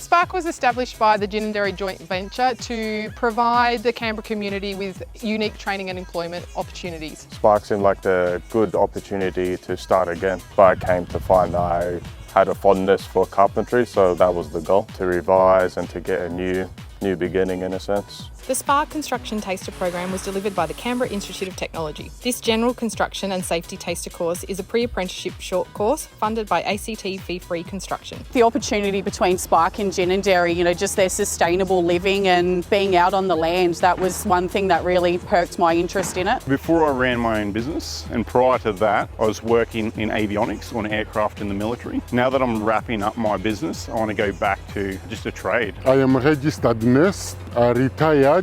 Spark was established by the Ginninderry joint venture to provide the Canberra community with unique training and employment opportunities. Spark seemed like a good opportunity to start again, but I came to find that I had a fondness for carpentry, so that was the goal, to revise and to get a new beginning in a sense. The Spark Construction Taster program was delivered by the Canberra Institute of Technology. This general construction and safety taster course is a pre-apprenticeship short course funded by ACT fee-free construction. The opportunity between Spark and Ginninderry, just their sustainable living and being out on the land, that was one thing that really perked my interest in it. Before I ran my own business, and prior to that, I was working in avionics on aircraft in the military. Now that I'm wrapping up my business, I want to go back to just a trade. I am a registered nurse, retired,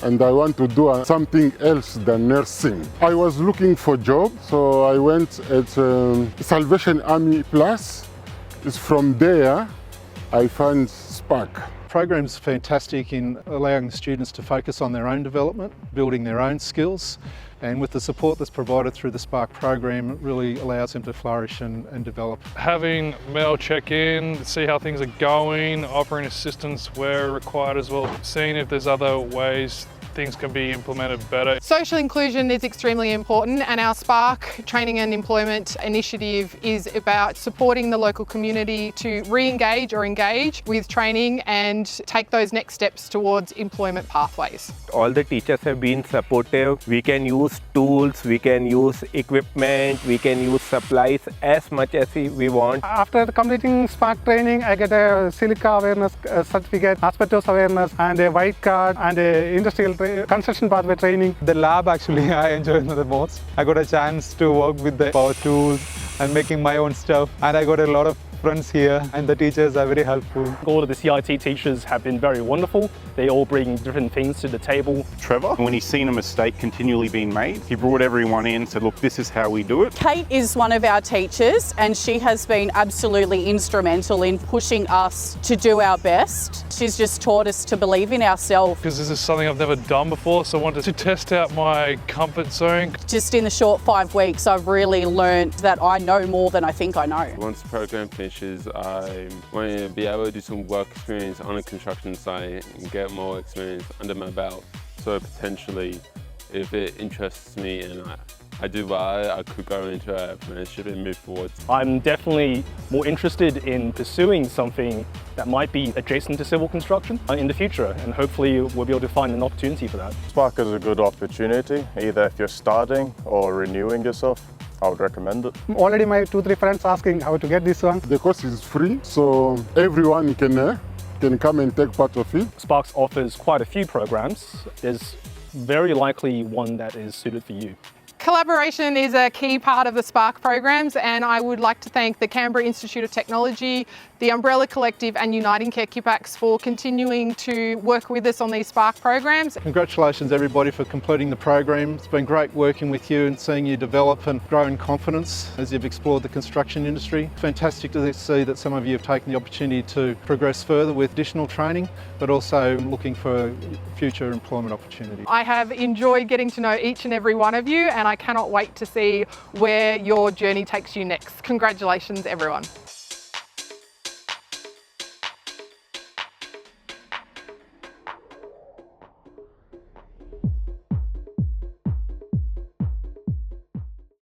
and I want to do something else than nursing. I was looking for a job, so I went at Salvation Army Plus. It's from there I found Spark. The program's fantastic in allowing students to focus on their own development, building their own skills, and with the support that's provided through the Spark program, it really allows them to flourish and develop. Having Mel check in, see how things are going, offering assistance where required as well, seeing if there's other ways things can be implemented better. Social inclusion is extremely important, and our Spark Training and Employment initiative is about supporting the local community to re-engage or engage with training and take those next steps towards employment pathways. All the teachers have been supportive. We can use tools, we can use equipment, we can use supplies as much as we want. After completing Spark training, I get a silica awareness certificate, asbestos awareness, and a white card, and a industrial construction pathway training. The lab actually I enjoy the most. I got a chance to work with the power tools and making my own stuff, and I got a lot of friends here, and the teachers are very helpful. All of the CIT teachers have been very wonderful. They all bring different things to the table. Trevor, when he's seen a mistake continually being made, he brought everyone in and said, look, this is how we do it. Kate is one of our teachers, and she has been absolutely instrumental in pushing us to do our best. She's just taught us to believe in ourselves. Because this is something I've never done before, so I wanted to test out my comfort zone. Just in the short 5 weeks, I've really learned that I know more than I think I know. Once the program finishes, I want to be able to do some work experience on a construction site and get more experience under my belt. So potentially, if it interests me and I do well, I could go into an apprenticeship and move forward. I'm definitely more interested in pursuing something that might be adjacent to civil construction in the future, and hopefully we'll be able to find an opportunity for that. Spark is a good opportunity, either if you're starting or renewing yourself. I would recommend it. Already my 2-3 friends asking how to get this one. The course is free, so everyone can come and take part of it. Sparks offers quite a few programs. There's very likely one that is suited for you. Collaboration is a key part of the Spark programs, and I would like to thank the Canberra Institute of Technology, the Umbrella Collective and Uniting Care Kippax for continuing to work with us on these Spark programs. Congratulations everybody for completing the program. It's been great working with you and seeing you develop and grow in confidence as you've explored the construction industry. Fantastic to see that some of you have taken the opportunity to progress further with additional training, but also looking for future employment opportunities. I have enjoyed getting to know each and every one of you, and I cannot wait to see where your journey takes you next. Congratulations everyone.